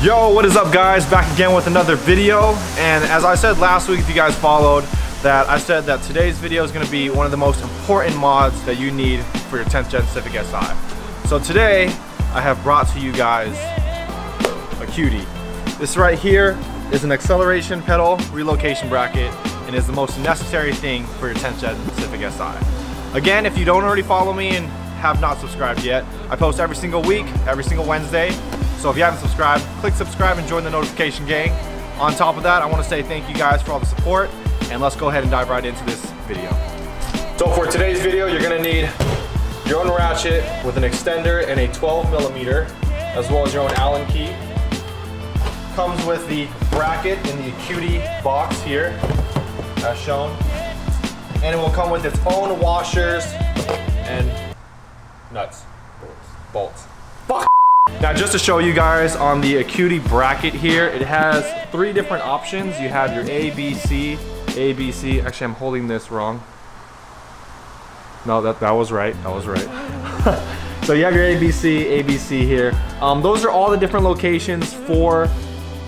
Yo, what is up guys? Back again with another video. And as I said last week, if you guys followed, that I said that today's video is going to be one of the most important mods that you need for your 10th Gen Civic Si. So today, I have brought to you guys Acuity. This right here is an acceleration pedal relocation bracket and is the most necessary thing for your 10th Gen Civic Si. Again, if you don't already follow me and have not subscribed yet, I post every single week, every single Wednesday. So if you haven't subscribed, click subscribe and join the notification gang. On top of that, I want to say thank you guys for all the support, and let's go ahead and dive right into this video. So for today's video, you're going to need your own ratchet with an extender and a 12mm, as well as your own Allen key. Comes with the bracket in the Acuity box here, as shown. And it will come with its own washers and nuts, bolts. Fuck. Now just to show you guys on the Acuity bracket here, it has 3 different options. You have your A, B, C. Actually, I'm holding this wrong. No, that was right. That was right. So you have your ABC here. Those are all the different locations for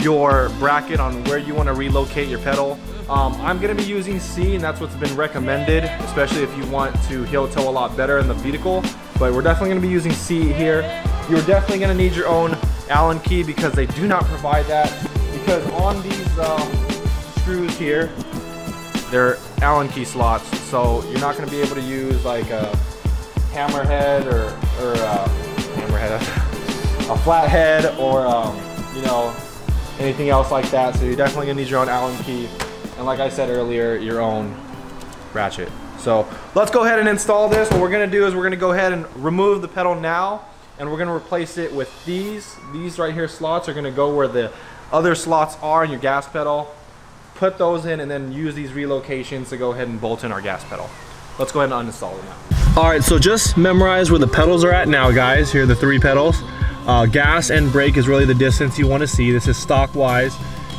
your bracket on where you want to relocate your pedal. I'm going to be using C, and that's what's been recommended, especially if you want to heel toe a lot better in the vehicle. But we're definitely going to be using C here. You're definitely going to need your own Allen key because they do not provide that. Because on these screws here, they're Allen key slots, so you're not going to be able to use like a hammerhead or a flathead or you know, anything else like that. So you're definitely going to need your own Allen key, and like I said earlier, your own ratchet. So let's go ahead and install this. What we're going to do is we're going to go ahead and remove the pedal now, and we're going to replace it with these right here. Slots are going to go where the other slots are in your gas pedal. Put those in and then use these relocations to go ahead and bolt in our gas pedal. Let's go ahead and uninstall it now. All right, so just memorize where the pedals are at now, guys. Here are the 3 pedals. Gas and brake is really the distance you want to see. This is stock wise.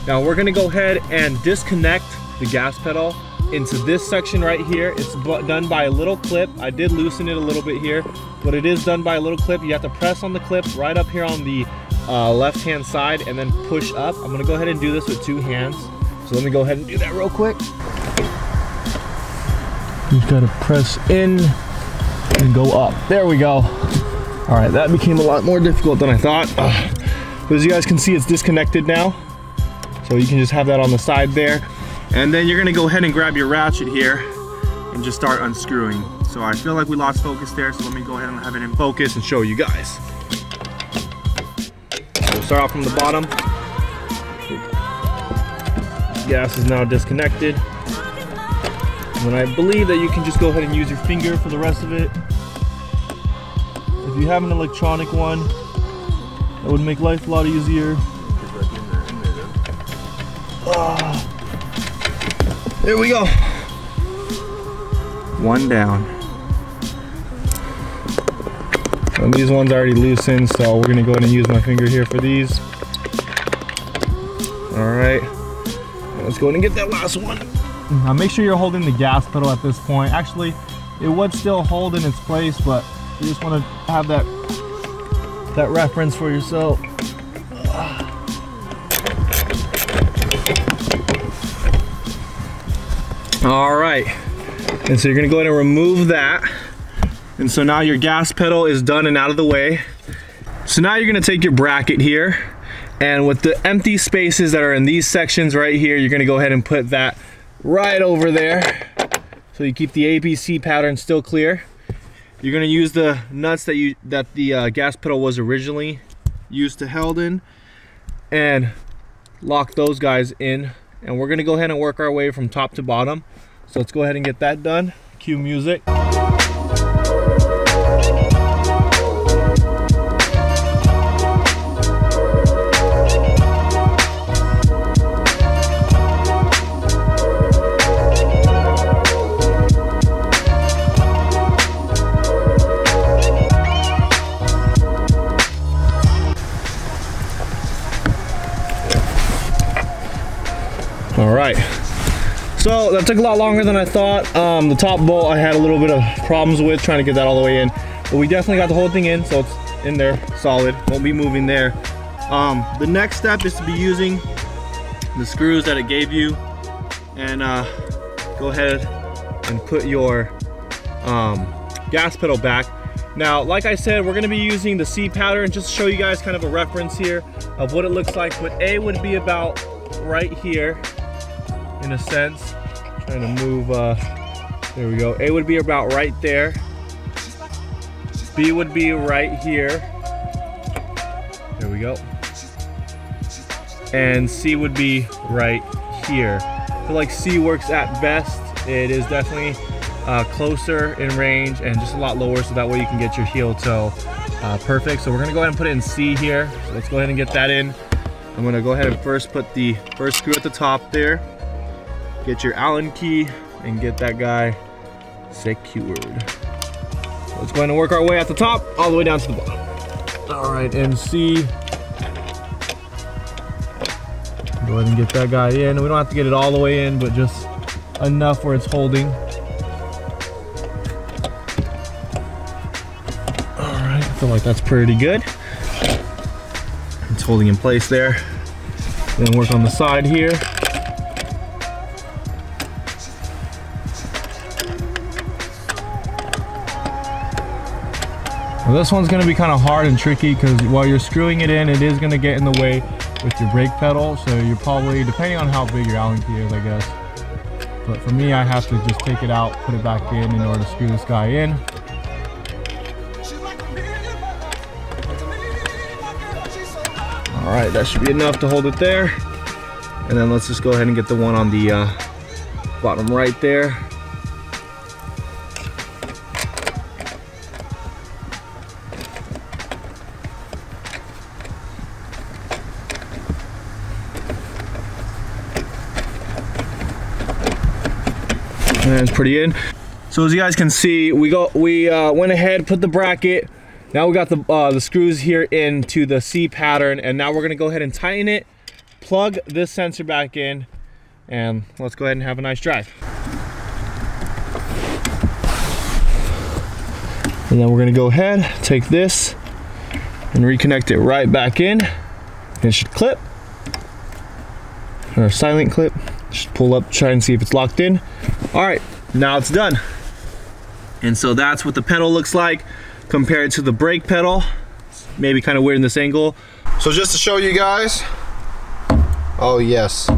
Now we're going to go ahead and disconnect the gas pedal into this section right here. It's done by a little clip. I did loosen it a little bit here, but it is done by a little clip. You have to press on the clip right up here on the left hand side and then push up. I'm going to go ahead and do this with 2 hands. So let me go ahead and do that real quick. You've got to press in and go up. There we go. All right, that became a lot more difficult than I thought. But as you guys can see, it's disconnected now. So you can just have that on the side there. And then you're gonna go ahead and grab your ratchet here and just start unscrewing. So I feel like we lost focus there, so let me go ahead and have it in focus and show you guys. We'll start off from the bottom. Gas is now disconnected. And I believe that you can just go ahead and use your finger for the rest of it. If you have an electronic one, that would make life a lot easier. There we go. 1 down. And these ones are already loosened, so we're gonna go ahead and use my finger here for these. All right. Let's go ahead and get that last one. Now make sure you're holding the gas pedal at this point. Actually, it would still hold in its place, but you just want to have that reference for yourself. All right, and so you're gonna go ahead and remove that. And so now your gas pedal is done and out of the way. So now you're gonna take your bracket here, and with the empty spaces that are in these sections right here, you're gonna go ahead and put that right over there. So you keep the ABC pattern still clear. You're gonna use the nuts that the gas pedal was originally used to held in, and lock those guys in. And we're gonna go ahead and work our way from top to bottom. So let's go ahead and get that done. Cue music. All right, so that took a lot longer than I thought. The top bolt I had a little bit of problems with trying to get that all the way in, but we definitely got the whole thing in, so it's in there solid, won't be moving there. The next step is to be using the screws that it gave you, and go ahead and put your gas pedal back. Now, like I said, we're going to be using the C pattern just to show you guys kind of a reference here of what it looks like. But A would be about right here, in a sense. Trying to move, there we go. A would be about right there. B would be right here. There we go. And C would be right here. I feel like C works at best. It is definitely closer in range and just a lot lower, so that way you can get your heel toe perfect. So we're gonna go ahead and put it in C here. So let's go ahead and get that in. I'm gonna go ahead and first put the first screw at the top there. Get your Allen key and get that guy secured. So let's go ahead and work our way at the top all the way down to the bottom. All right, and C. Go ahead and get that guy in. We don't have to get it all the way in, but just enough where it's holding. I feel like that's pretty good. It's holding in place there. Then work on the side here. Now this one's going to be kind of hard and tricky because while you're screwing it in, it is going to get in the way with your brake pedal. So you're probably, depending on how big your Allen key is, I guess. But for me, I have to just take it out, put it back in order to screw this guy in. All right, that should be enough to hold it there. And then let's just go ahead and get the one on the bottom right there. And it's pretty in. So as you guys can see, we went ahead, put the bracket. Now we got the screws here into the C pattern, and now we're gonna go ahead and tighten it, plug this sensor back in, and let's go ahead and have a nice drive. And then we're gonna go ahead, take this, and reconnect it right back in. It should clip, or silent clip. Just pull up, try and see if it's locked in. All right, now it's done. And so that's what the pedal looks like compared to the brake pedal. Maybe kind of weird in this angle. So just to show you guys, oh yes,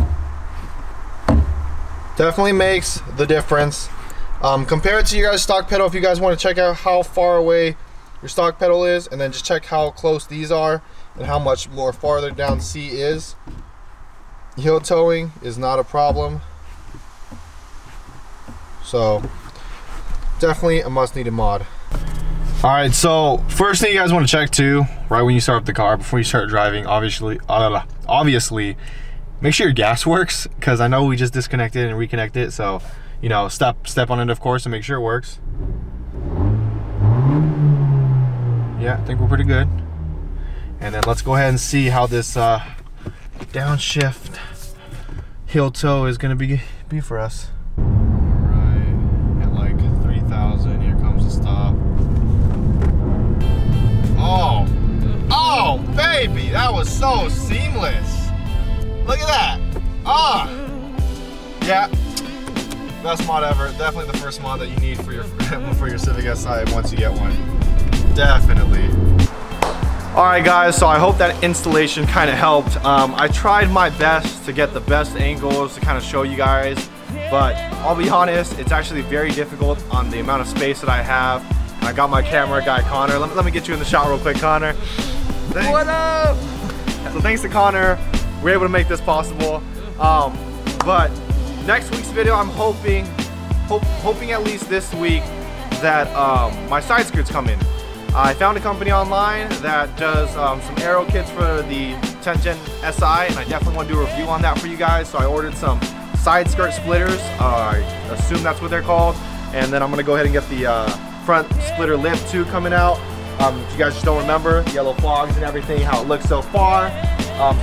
definitely makes the difference. Compared to your guys' stock pedal, if you guys want to check out how far away your stock pedal is, and then just check how close these are and how much more farther down C is. Heel towing is not a problem. So definitely a must-needed mod. All right, so first thing you guys want to check too, right when you start up the car, before you start driving, obviously make sure your gas works, because I know we just disconnected and reconnected it. So, you know, step on it, of course, and make sure it works. Yeah, I think we're pretty good. And then let's go ahead and see how this downshift heel toe is going to be for us. All right, at like 3,000, here comes the stop. Oh, baby, that was so seamless. Look at that. Yeah, best mod ever. Definitely the first mod that you need for your for your Civic Si once you get one. Definitely. All right, guys, so I hope that installation kind of helped. I tried my best to get the best angles to kind of show you guys, but I'll be honest, it's actually very difficult on the amount of space that I have. I got my camera guy, Connor. Let me get you in the shot real quick, Connor. Thanks. What up? So thanks to Connor, we're able to make this possible. But next week's video, I'm hoping at least this week that my side skirts come in. I found a company online that does some aero kits for the 10th Gen SI, and I definitely want to do a review on that for you guys. So I ordered some side skirt splitters. I assume that's what they're called. And then I'm going to go ahead and get the front splitter lip too coming out. If you guys just don't remember, yellow fogs and everything, how it looks so far.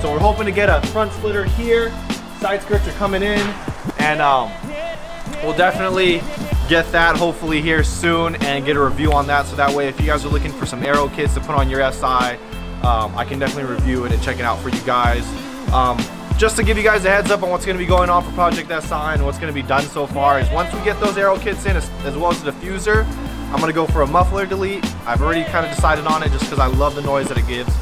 So we're hoping to get a front splitter here. Side skirts are coming in, and we'll definitely get that hopefully here soon and get a review on that. So that way, if you guys are looking for some aero kits to put on your SI, I can definitely review it and check it out for you guys. Just to give you guys a heads up on what's going to be going on for Project SI and what's going to be done so far is once we get those aero kits in, as well as the diffuser, I'm going to go for a muffler delete. I've already kind of decided on it just because I love the noise that it gives.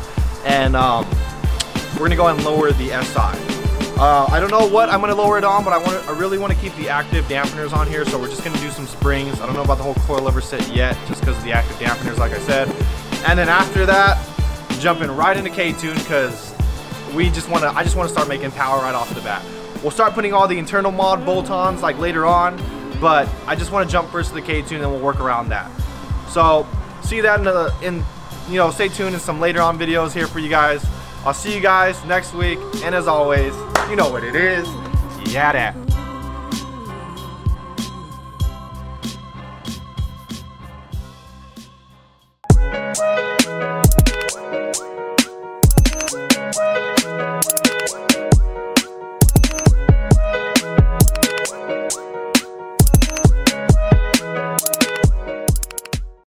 And we're going to go and lower the SI. I don't know what I'm going to lower it on, but I really want to keep the active dampeners on here, so we're just going to do some springs. I don't know about the whole coilover set yet, just because of the active dampeners, like I said. And then after that, jumping right into K-Tune, because I just want to start making power right off the bat. We'll start putting all the internal mod bolt-ons like later on, but I just want to jump first to the K-Tune and we'll work around that. So see that you know, stay tuned in some later on videos here for you guys. I'll see you guys next week, and as always, you know what it is. Yeah, that.